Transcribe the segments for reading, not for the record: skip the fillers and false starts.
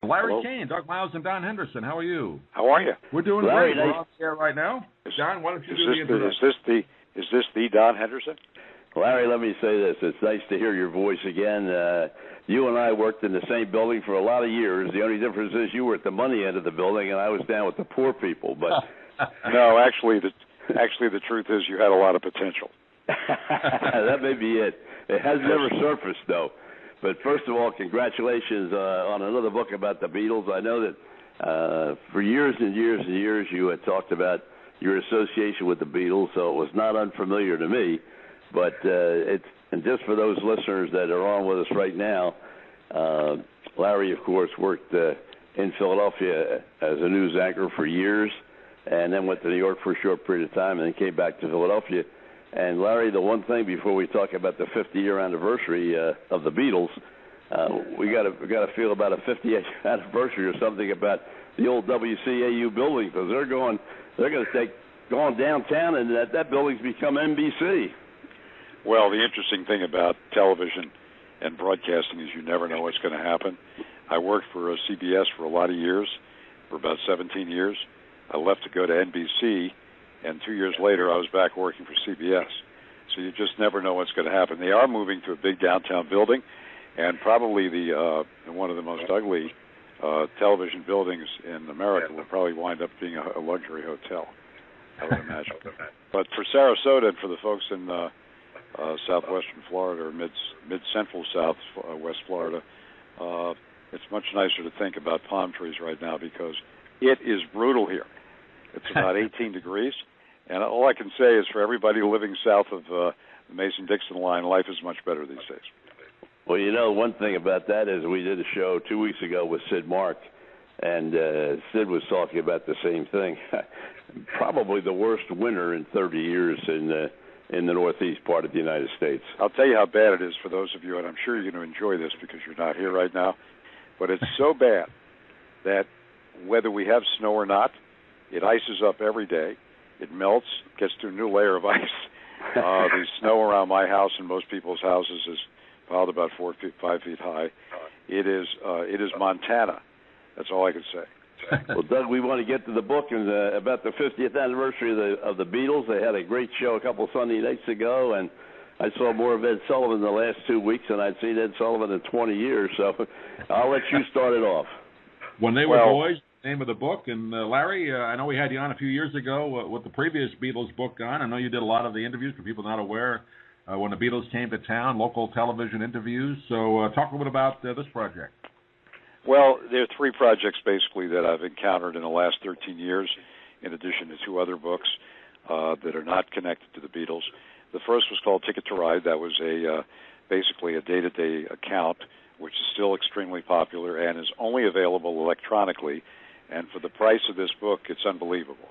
Larry Hello. Kane, Doug Miles, and Don Henderson. How are you? How are you? We're doing Larry, great. We're on the air right now. Don, why don't you do the introduction? Is this the Don Henderson? Larry, let me say this. It's nice to hear your voice again. You and I worked in the same building for a lot of years. The only difference is you were at the money end of the building, and I was down with the poor people. But No, actually, the truth is you had a lot of potential. that may be it. It has never surfaced, though. But first of all, congratulations on another book about the Beatles. I know that for years and years and years you had talked about your association with the Beatles, so it was not unfamiliar to me. But and just for those listeners that are on with us right now, Larry, of course, worked in Philadelphia as a news anchor for years, and then went to New York for a short period of time, and then came back to Philadelphia. And Larry, the one thing before we talk about the 50-year anniversary of the Beatles, we got to feel about a 50th anniversary or something about the old WCAU building, because they're going to take going downtown, and that building's become NBC. Well, the interesting thing about television and broadcasting is you never know what's going to happen. I worked for CBS for a lot of years, for about 17 years. I left to go to NBC, and 2 years later I was back working for CBS. So you just never know what's going to happen. They are moving to a big downtown building, and probably one of the most ugly television buildings in America will probably wind up being a luxury hotel, I would imagine. But for Sarasota and for the folks in southwestern Florida or mid-central southwest Florida, it's much nicer to think about palm trees right now because it is brutal here. It's about 18 degrees, and all I can say is for everybody living south of the Mason-Dixon line, life is much better these days. Well, you know, one thing about that is we did a show 2 weeks ago with Sid Mark, and Sid was talking about the same thing. Probably the worst winter in 30 years in the northeast part of the United States. I'll tell you how bad it is for those of you, and I'm sure you're going to enjoy this because you're not here right now, but it's so bad that whether we have snow or not, it ices up every day. It melts, gets to a new layer of ice. The snow around my house and most people's houses is piled about 5 feet high. It is Montana. That's all I can say. Well, Doug, we want to get to the book and about the 50th anniversary of the Beatles. They had a great show a couple Sunday nights ago, and I saw more of Ed Sullivan the last 2 weeks than I'd seen Ed Sullivan in 20 years. So I'll let you start it off. When They Were Boys, name of the book. And Larry, I know we had you on a few years ago with the previous Beatles book on. I know you did a lot of the interviews for people not aware when the Beatles came to town, local television interviews. So talk a little bit about this project. Well, there are 3 projects basically that I've encountered in the last 13 years, in addition to 2 other books that are not connected to the Beatles. The first was called Ticket to Ride. That was basically a day-to-day account, which is still extremely popular and is only available electronically. And for the price of this book, it's unbelievable.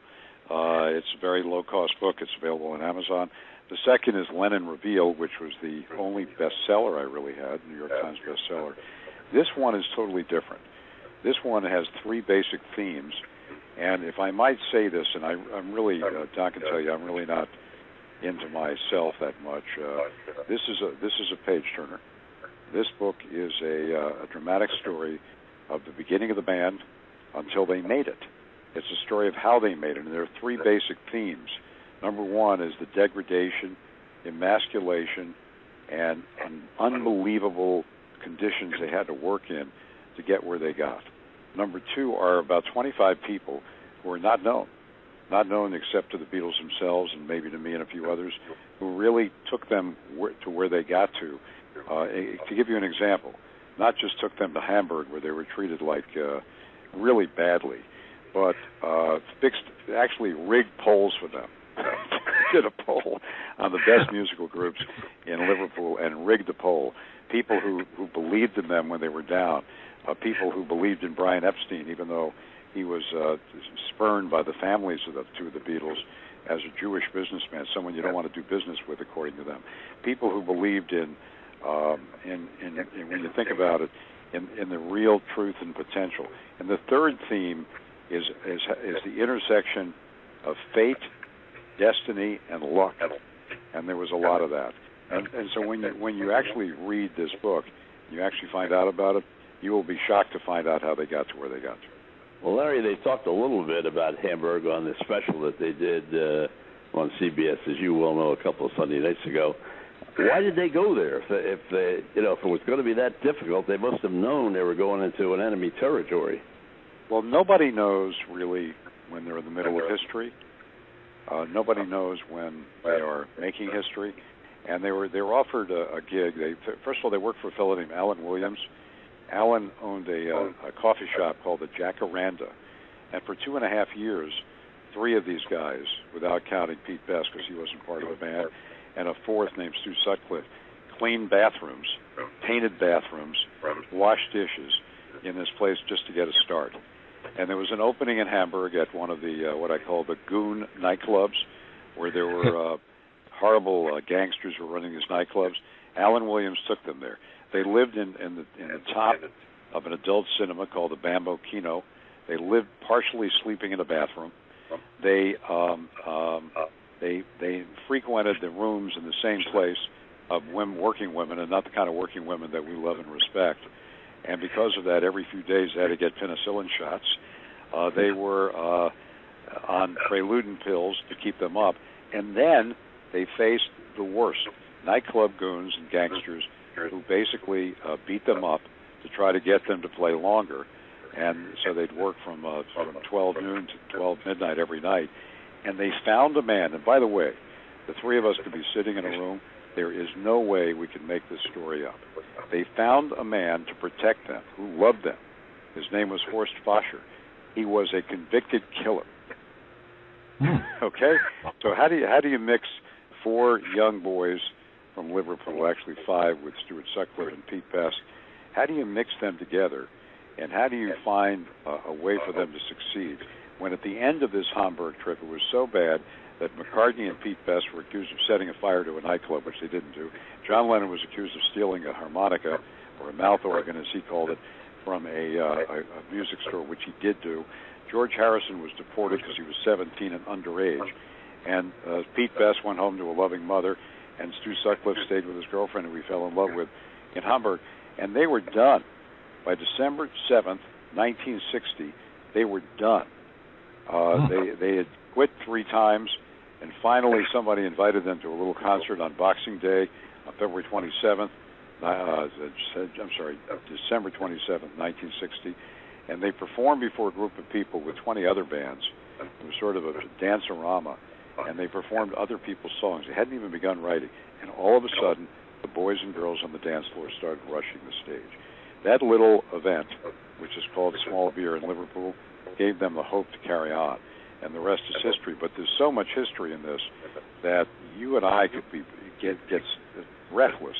It's a very low-cost book. It's available on Amazon. The second is Lennon Revealed, which was the only bestseller I really had, New York Times bestseller. This one is totally different. This one has 3 basic themes, and if I might say this, and I'm really, Don can tell you, I'm really not into myself that much. This is a page turner. This book is a dramatic story of the beginning of the band until they made it. It's a story of how they made it, and there are 3 basic themes. Number 1 is the degradation, emasculation, and unbelievable conditions they had to work in to get where they got. Number 2 are about 25 people who are not known except to the Beatles themselves and maybe to me and a few others, who really took them to where they got to. To give you an example, not just took them to Hamburg where they were treated like really badly, but actually rigged polls for them. Did a poll on the best musical groups in Liverpool and rigged the poll. People who believed in them when they were down, people who believed in Brian Epstein, even though he was spurned by the families of the 2 of the Beatles as a Jewish businessman, someone you don't want to do business with, according to them. People who believed in when you think about it, in the real truth and potential. And the third theme is the intersection of fate, destiny, and luck. And there was a lot of that. And so when you actually read this book, you actually find out about it, you will be shocked to find out how they got to where they got to. Well, Larry, they talked a little bit about Hamburg on the special that they did on CBS, as you well know, a couple of Sunday nights ago. Why did they go there? If it was going to be that difficult, they must have known they were going into an enemy territory. Well, nobody knows really when they're in the middle of history. Nobody knows when they are making history. And they were offered a gig. First of all, they worked for a fellow named Alan Williams. Alan owned a coffee shop called the Jacaranda, and for 2.5 years, 3 of these guys, without counting Pete Best because he wasn't part of the band, and a 4th named Stu Sutcliffe, cleaned bathrooms, painted bathrooms, washed dishes in this place just to get a start. And there was an opening in Hamburg at one of the what I call the goon nightclubs, where there were horrible gangsters who were running these nightclubs. Alan Williams took them there. They lived in the top of an adult cinema called the Bambo Kino. They lived partially sleeping in a bathroom. They frequented the rooms in the same place of working women, and not the kind of working women that we love and respect. And because of that, every few days they had to get penicillin shots. They were on Preludin pills to keep them up. And then they faced the worst, nightclub goons and gangsters who basically beat them up to try to get them to play longer. And so they'd work from 12 noon to 12 midnight every night. And they found a man. And by the way, the 3 of us could be sitting in a room. There is no way we can make this story up. They found a man to protect them who loved them. His name was Horst Foscher. He was a convicted killer. Okay? So how do you mix 4 young boys from Liverpool, actually 5 with Stuart Sutcliffe and Pete Best? How do you mix them together, and how do you find a way for them to succeed when at the end of this Hamburg trip it was so bad that McCartney and Pete Best were accused of setting a fire to a nightclub, which they didn't do. John Lennon was accused of stealing a harmonica, or a mouth organ as he called it, from a music store, which he did do. George Harrison was deported because he was 17 and underage. And Pete Best went home to a loving mother, and Stu Sutcliffe stayed with his girlfriend, who he fell in love with in Hamburg. And they were done. By December 7th, 1960, they were done. They had quit 3 times, and finally somebody invited them to a little concert on Boxing Day on February 27th. December 27th, 1960. And they performed before a group of people with 20 other bands. It was sort of a dance-a-rama. And they performed other people's songs. They hadn't even begun writing. And all of a sudden, the boys and girls on the dance floor started rushing the stage. That little event, which is called Small Beer in Liverpool, gave them the hope to carry on. And the rest is history. But there's so much history in this that you and I could get breathless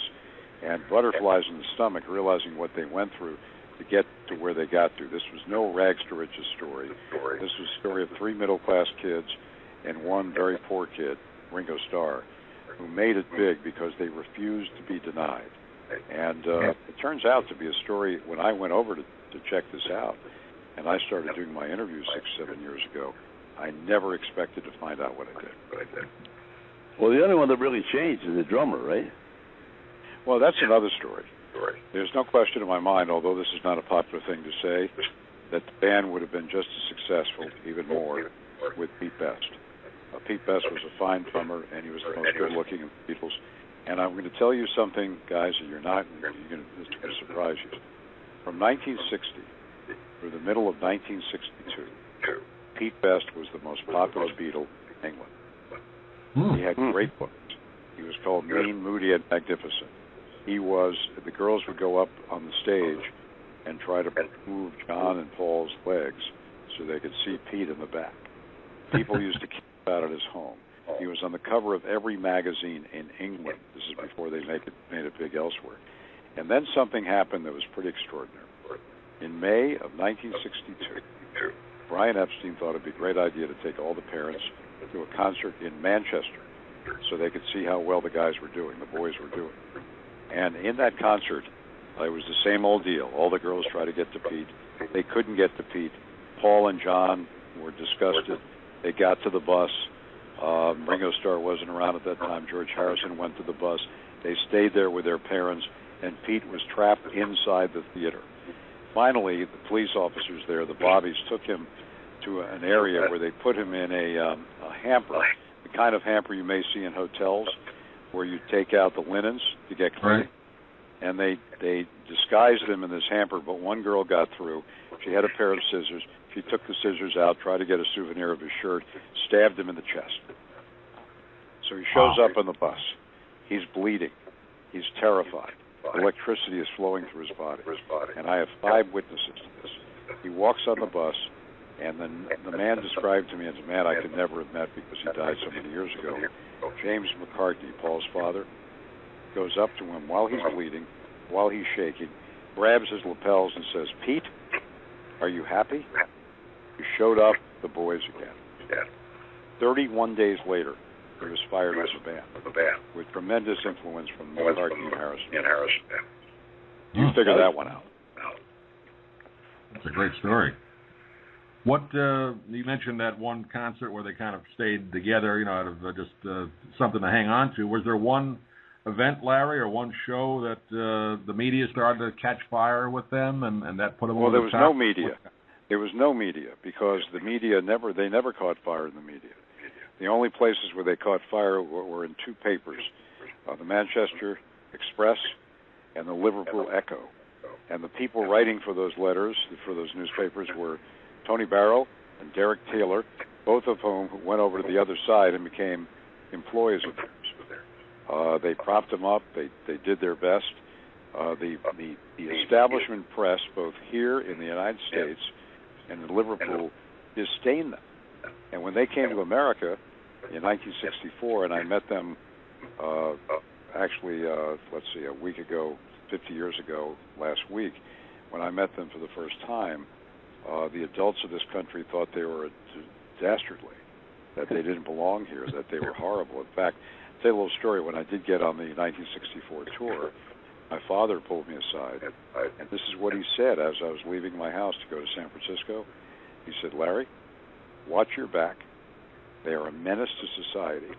and butterflies in the stomach realizing what they went through to get to where they got to. This was no rags to riches story. This was a story of 3 middle-class kids and 1 very poor kid, Ringo Starr, who made it big because they refused to be denied. And it turns out to be a story. When I went over to check this out, and I started doing my interviews 6-7 years ago, I never expected to find out what I did. Well, the only one that really changed is the drummer, right? Well, that's another story. There's no question in my mind, although this is not a popular thing to say, that the band would have been just as successful, even more, with Pete Best. Pete Best was a fine drummer, and he was the most good-looking of the Beatles. And I'm going to tell you something, guys, that this is going to surprise you. From 1960 through the middle of 1962, Pete Best was the most popular Beatle in England. He had great books. He was called Mean, Moody, and Magnificent. The girls would go up on the stage and try to move John and Paul's legs so they could see Pete in the back. People used to keep him out at his home. He was on the cover of every magazine in England. This is before they made it big elsewhere. And then something happened that was pretty extraordinary. In May of 1962, Brian Epstein thought it would be a great idea to take all the parents to a concert in Manchester so they could see how well the guys were doing, the boys were doing. And in that concert, it was the same old deal. All the girls tried to get to Pete. They couldn't get to Pete. Paul and John were disgusted. They got to the bus. Ringo Starr wasn't around at that time. George Harrison went to the bus. They stayed there with their parents, and Pete was trapped inside the theater. finally, the police officers there, the Bobbies, took him to an area where they put him in a hamper, the kind of hamper you may see in hotels, where you take out the linens to get clean. Right. And they disguised him in this hamper, but one girl got through. She had a pair of scissors. She took the scissors out, tried to get a souvenir of his shirt, stabbed him in the chest. So he shows up on the bus. He's bleeding. He's terrified. Electricity is flowing through his body. And I have 5 witnesses to this. He walks on the bus, and then the man described to me as a man I could never have met because he died so many years ago. James McCartney, Paul's father, goes up to him while he's bleeding, while he's shaking, grabs his lapels and says, "Pete, are you happy? You showed up the boys again." 31 days later, he was fired as a band, with tremendous influence from McCartney and Harrison. You figure that one out. That's a great story. What you mentioned that one concert where they kind of stayed together, out of just something to hang on to. Was there one event, Larry, or one show that the media started to catch fire with them, and that put them over the top? Well, there was no media. There was no media because the media never caught fire in the media. The only places where they caught fire were in 2 papers, the Manchester Express and the Liverpool Echo. And the people writing for those letters, for those newspapers, were Tony Barrow and Derek Taylor, both of whom went over to the other side and became employees of theirs. They propped them up. They did their best. The establishment press, both here in the United States and in Liverpool, disdained them. And when they came to America in 1964, and I met them a week ago, 50 years ago, last week, when I met them for the first time, the adults of this country thought they were dastardly, that they didn't belong here, that they were horrible. In fact, I'll tell you a little story. When I did get on the 1964 tour, my father pulled me aside, and this is what he said as I was leaving my house to go to San Francisco. He said, "Larry, watch your back. They are a menace to society.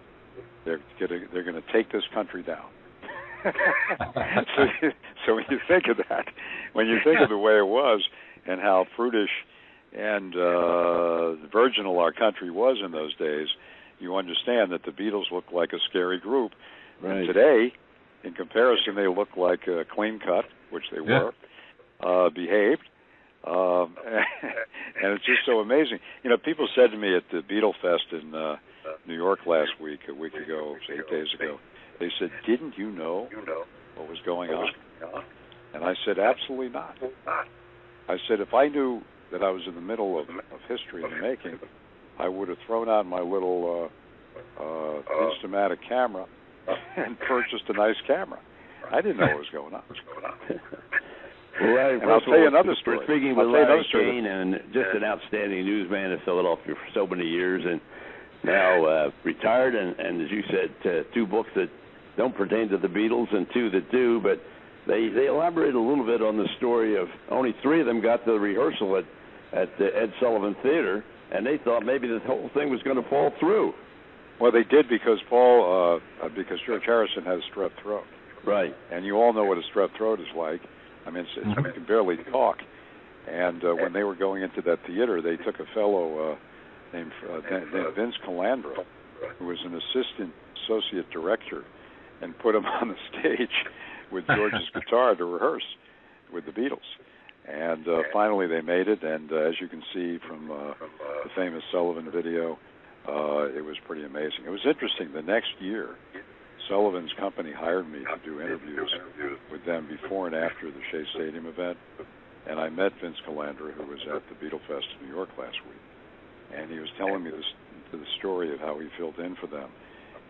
They're going to take this country down." So when you think of that, when you think of the way it was and how prudish and virginal our country was in those days, you understand that the Beatles looked like a scary group. Right. And today, in comparison, they look like clean cut, which they were, behaved. And it's just so amazing. People said to me at the Beatle Fest in New York last week, a week ago, 8 days ago, they said, "Didn't you know what was going on?" And I said, "Absolutely not." I said, if I knew that I was in the middle of history in the making, I would have thrown out my little Instamatic camera and purchased a nice camera. I didn't know what was going on. Well, and I'll tell you another story. We're speaking with Larry Kane, and just an outstanding newsman in Philadelphia for so many years, and now retired, and as you said, 2 books that don't pertain to the Beatles and 2 that do, but they elaborate a little bit on the story of only 3 of them got to the rehearsal at the Ed Sullivan Theater, and they thought maybe the whole thing was going to fall through. Well, they did because because George Harrison has strep throat. Right. And you all know what a strep throat is like. I mean, you can barely talk. And when they were going into that theater, they took a fellow named Vince Calandra, who was an associate director, and put him on the stage with George's guitar to rehearse with the Beatles. And finally they made it, and as you can see from the famous Sullivan video, it was pretty amazing. It was interesting. The next year, Sullivan's company hired me to do interviews with them before and after the Shea Stadium event, and I met Vince Calandra, who was at the Beatle Fest in New York last week, and he was telling me the story of how he filled in for them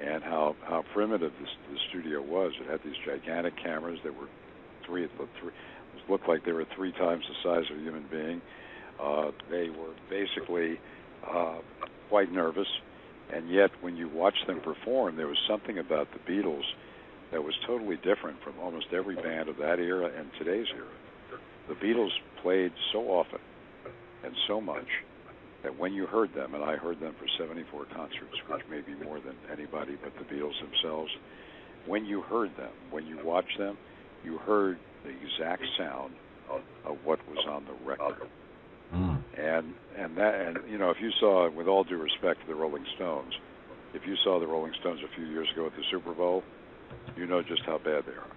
and how primitive the studio was. It had these gigantic cameras that were looked like they were 3 times the size of a human being. They were basically quite nervous, and yet when you watched them perform, there was something about the Beatles that was totally different from almost every band of that era and today's era. The Beatles played so often and so much that when you heard them, and I heard them for 74 concerts, which may be more than anybody but the Beatles themselves, when you heard them, when you watched them, you heard the exact sound of what was on the record. Mm. And you know, if you saw, with all due respect to the Rolling Stones, if you saw the Rolling Stones a few years ago at the Super Bowl, you know just how bad they are.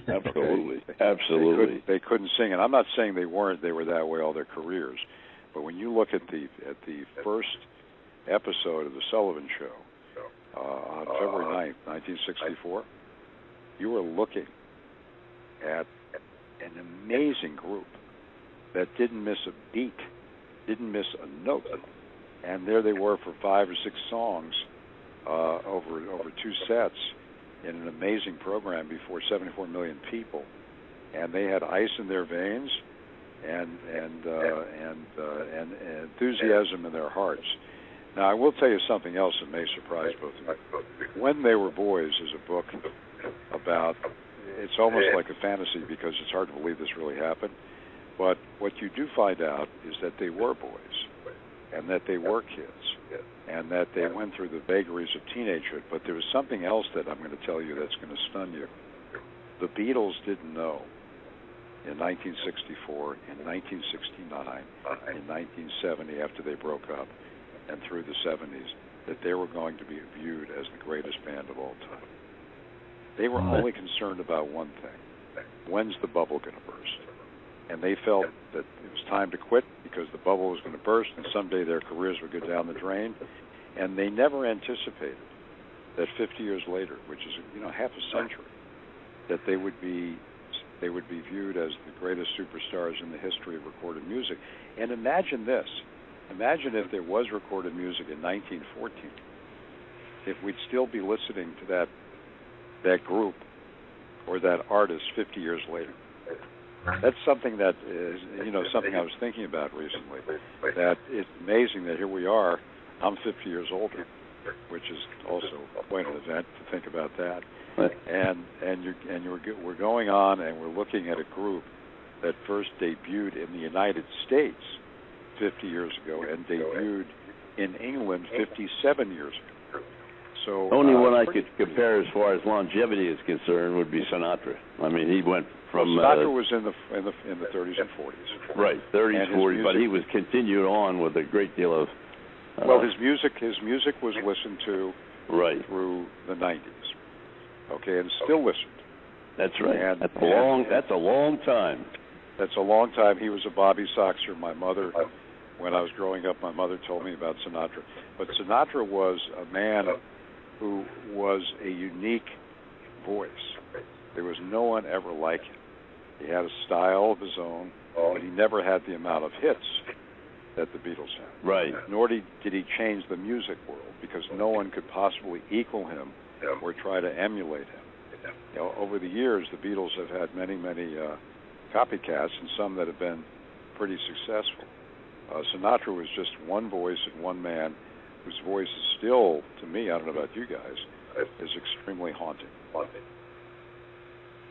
Absolutely. Okay? Absolutely. They couldn't sing, and I'm not saying they weren't. They were that way all their careers. But when you look at the first episode of the Sullivan Show on February 9th, 1964, you were looking at an amazing group that didn't miss a beat, didn't miss a note, and there they were for 5 or 6 songs over 2 sets in an amazing program before 74 million people, and they had ice in their veins and enthusiasm in their hearts. Now, I will tell you something else that may surprise both of you. When They Were Boys is a book about, it's almost like a fantasy because it's hard to believe this really happened, but what you do find out is that they were boys, and that they were kids, and that they went through the vagaries of teenagehood. But there was something else that I'm going to tell you that's going to stun you. The Beatles didn't know in 1964, in 1969, in 1970 after they broke up, and through the 70s, that they were going to be viewed as the greatest band of all time. They were only concerned about one thing. When's the bubble going to burst? And they felt that it was time to quit because the bubble was going to burst and someday their careers would go down the drain. And they never anticipated that 50 years later, which is, you know, half a century, that they would be viewed as the greatest superstars in the history of recorded music. And imagine this. Imagine if there was recorded music in 1914, if we'd still be listening to that group or that artist 50 years later. That's something that is, you know, something I was thinking about recently. That it's amazing that here we are. I'm 50 years older, which is also quite an event to think about that. We're going on and we're looking at a group that first debuted in the United States 50 years ago and debuted in England 57 years ago. So only one I could compare as far as longevity is concerned would be Sinatra. I mean, he went from Sinatra was in the 30s and 40s. Right, 30s, 40s, but he was continued on with a great deal of. Well, his music was listened to right through the 90s. Okay, and still listened. That's right. That's a long time. That's a long time. He was a Bobby Soxer. My mother, when I was growing up, my mother told me about Sinatra. But Sinatra was a man who was a unique voice. There was no one ever like him. He had a style of his own, but he never had the amount of hits that the Beatles had. Right. Nor did he change the music world, because no one could possibly equal him or try to emulate him. You know, over the years, the Beatles have had many copycats, and some that have been pretty successful. Sinatra was just one voice and one man whose voice is still, to me, I don't know about you guys, is extremely haunting.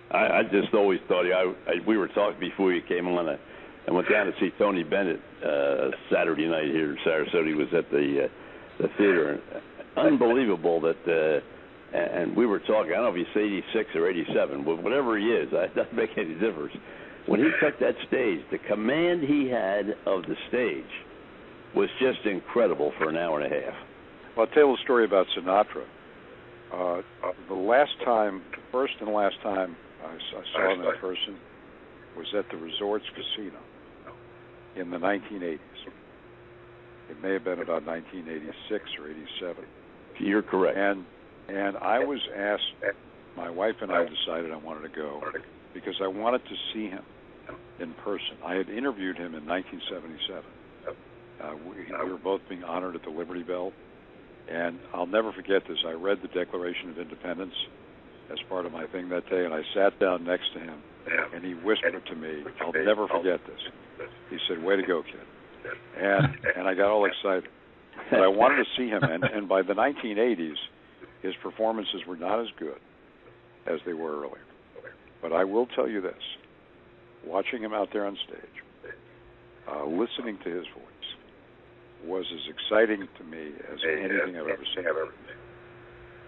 I just always thought we were talking before you came on. I went down to see Tony Bennett Saturday night here in Sarasota. He was at the theater. Unbelievable that, and we were talking. I don't know if he's 86 or 87, but whatever he is, it doesn't make any difference. When he took that stage, the command he had of the stage was just incredible for an hour and a half. Well, I'll tell you a story about Sinatra. The first and last time I saw him in person was at the Resorts Casino in the 1980s. It may have been about 1986 or 87. You're correct. And I was asked, my wife and I decided I wanted to go because I wanted to see him in person. I had interviewed him in 1977. We were both being honored at the Liberty Bell. And I'll never forget this. I read the Declaration of Independence as part of my thing that day, and I sat down next to him, and he whispered to me, I'll never forget this. He said, "Way to go, kid." And I got all excited. But I wanted to see him, and by the 1980s, his performances were not as good as they were earlier. But I will tell you this. Watching him out there on stage, listening to his voice, was as exciting to me as anything I've ever seen.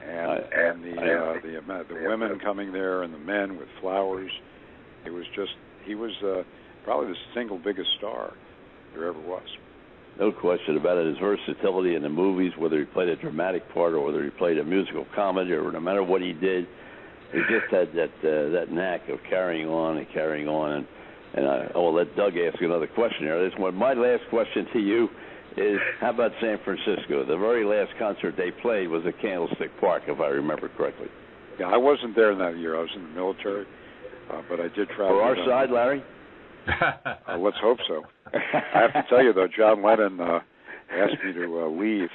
And the women coming there and the men with flowers, it was just, he was probably the single biggest star there ever was. No question about it. His versatility in the movies, whether he played a dramatic part or whether he played a musical comedy, or no matter what he did, he just had that knack of carrying on. And I'll let Doug ask another question here. This one, my last question to you is, how about San Francisco? The very last concert they played was at Candlestick Park, if I remember correctly. Yeah, I wasn't there in that year. I was in the military, but I did travel. For our side, Larry? Let's hope so. I have to tell you, though, John Lennon asked me to leave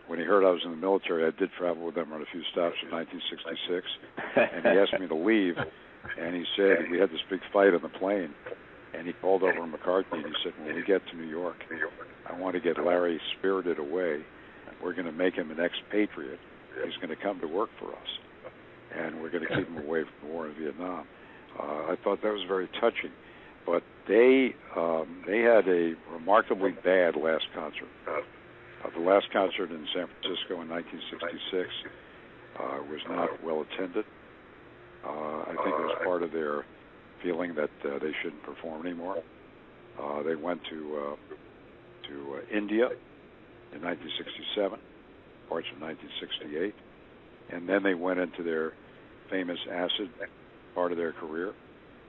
when he heard I was in the military. I did travel with them on a few stops in 1966, and he asked me to leave, and he said, we had this big fight on the plane, and he called over to McCartney, and he said, when we get to New York, I want to get Larry spirited away. We're going to make him an expatriate. He's going to come to work for us, and we're going to keep him away from the war in Vietnam. I thought that was very touching. But they had a remarkably bad last concert. The last concert in San Francisco in 1966 was not well attended. I think it was part of their feeling that they shouldn't perform anymore. They went to India in 1967, parts of 1968, and then they went into their famous acid part of their career.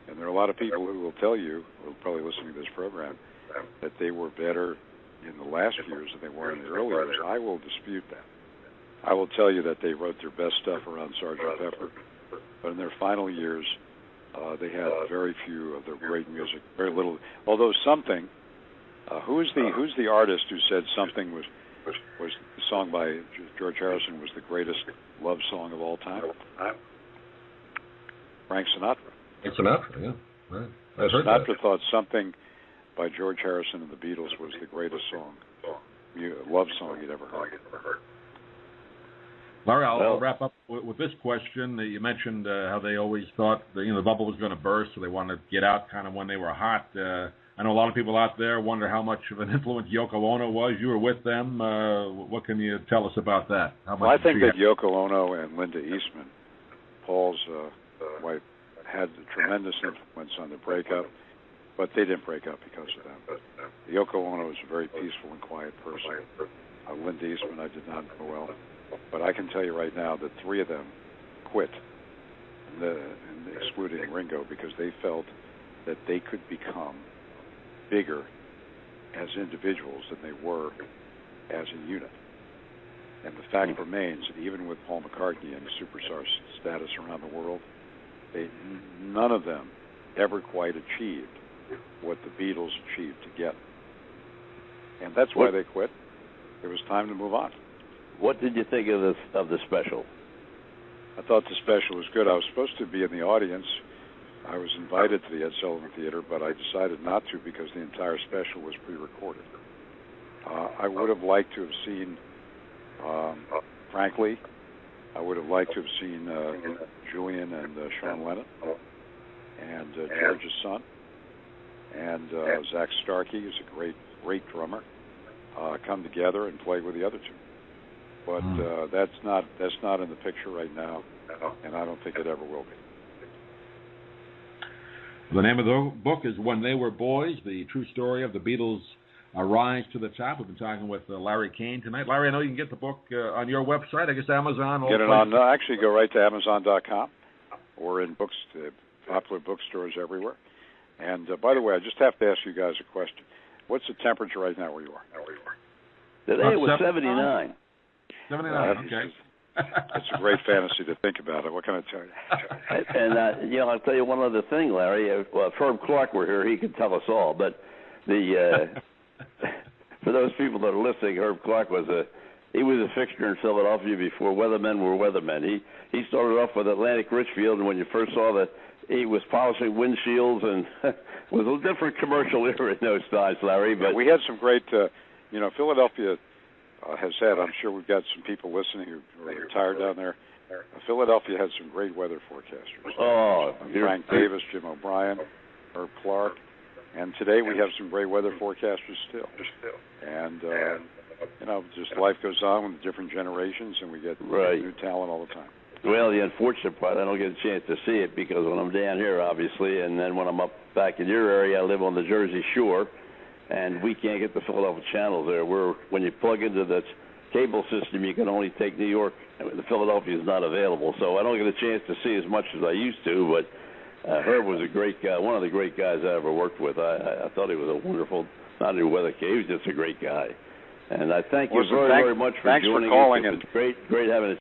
And there are a lot of people who will tell you, who are probably listening to this program, that they were better in the last years than they were in the early years. I will dispute that. I will tell you that they wrote their best stuff around Sgt. Pepper, but in their final years, they had very few of their great music, very little. Although Something, who's the artist who said Something was the song by George Harrison was the greatest love song of all time? Frank Sinatra. Sinatra, yeah. Right. Sinatra thought Something by George Harrison and the Beatles was the greatest love song he'd ever heard. Larry, I'll wrap up with this question. You mentioned how they always thought the bubble was going to burst, so they wanted to get out kind of when they were hot. I know a lot of people out there wonder how much of an influence Yoko Ono was. You were with them. What can you tell us about that? Well, I think that Yoko Ono and Linda Eastman, Paul's wife, had a tremendous influence on the breakup, but they didn't break up because of them. Yoko Ono was a very peaceful and quiet person. Linda Eastman I did not know well, but I can tell you right now that three of them quit, excluding Ringo, because they felt that they could become bigger as individuals than they were as a unit. And the fact remains that even with Paul McCartney and superstar status around the world, none of them ever quite achieved what the Beatles achieved together. And that's why they quit. It was time to move on. What did you think of the special? I thought the special was good. I was supposed to be in the audience. I was invited to the Ed Sullivan Theater, but I decided not to because the entire special was pre-recorded. I would have liked to have seen, frankly, I would have liked to have seen Julian and Sean Lennon and George's son and Zach Starkey, who's a great drummer, come together and play with the other two. But that's not in the picture right now, and I don't think it ever will be. The name of the book is When They Were Boys, the true story of the Beatles' rise to the top. We've been talking with Larry Kane tonight. Larry, I know you can get the book on your website. I guess Amazon. Get it on. Actually, go right to Amazon.com or in popular bookstores everywhere. And by the way, I just have to ask you guys a question. What's the temperature right now where you are? Today it was 79. 79. Okay. That's a great fantasy to think about. What can I tell you? And I'll tell you one other thing, Larry. Well, if Herb Clark were here, he could tell us all. But for those people that are listening, Herb Clark was a fixture in Philadelphia before weathermen were weathermen. He started off with Atlantic Richfield, and when you first saw that, he was polishing windshields, and was a different commercial era in those times, Larry. But we had some great, Philadelphia has had. I'm sure we've got some people listening who are retired down there. Philadelphia had some great weather forecasters. Oh, Frank Davis, Jim O'Brien, Herb Clark. And today we have some great weather forecasters still. And, just life goes on with different generations, and we get new talent all the time. Well, the unfortunate part, I don't get a chance to see it because when I'm down here, obviously, and then when I'm up back in your area, I live on the Jersey Shore, and we can't get the Philadelphia channels there. When you plug into the cable system, you can only take New York. The Philadelphia is not available, so I don't get a chance to see as much as I used to. But Herb was a great guy, one of the great guys I ever worked with. I thought he was a wonderful, not only weather kid, he was just a great guy. And I thank you very much for joining us. Thanks for calling. It's great having a